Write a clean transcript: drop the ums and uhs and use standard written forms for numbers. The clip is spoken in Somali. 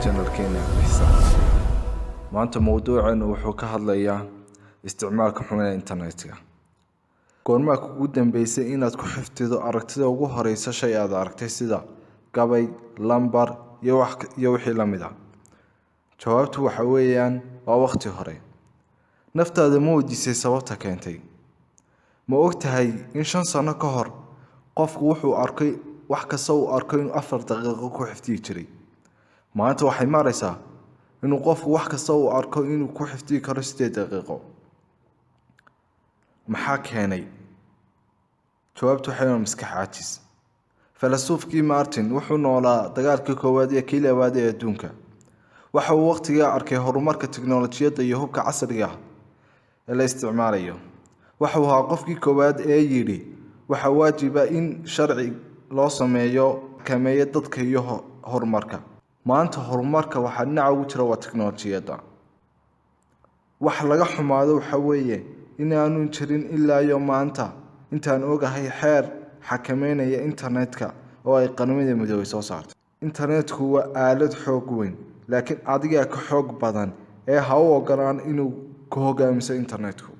channelkeena Xiisa. Maanta mowduucan wuxuu ka hadlayaa isticmaalka xun ee internetka. Goorma kugu dambeysay inaad ku xifdido aragtida ugu horeysa shay aad aragtay sida gabay, lambar iyo wixii la mid ah? Jawaabtu waxa weeyaan waa waqti hore. Naftaada ma weydiisay sababta keentay? Ma ogtahay in 5 sano ka hor qofku wuxuu arkay wax kasta uu arkay inuu 4 daqiiqo ku xifdiyi jiray? Maanta waxay maraysaa inuu qofku wax kasta uu arko inuu ku xifdiyi karo 8 daqiiqo. maxaa keenay? Jawaabtu waxay tahay maskax caajis. Filasuufkii Martin wuxuu noolaa dagaalkii koowaad iyo kii labaad ee adduunka. waxa uu waqtiga arkay horumarka tiknoolajiyadda iyo hubka casriga ah ee la isticmaalayo. waxa uu ahaa qofkii koowaad ee yidhi waxa waajiba in sharci loo sameeyo kameeyo dadka iyo horumarka. maanta horumarka waxa dhinaca ugu jira waa tiknoolajiyadda. wax laga xumaado waxa weeye in aanu jirin ilaa iyo maanta intaan ogahay xeer xakameynaya internetka oo ay qaramada midoobay soo saartay. internetku waa aalad xoog weyn, laakiin adiga ka xoog badan ee ha u ogolaan inuu ku hogaamiso internetku.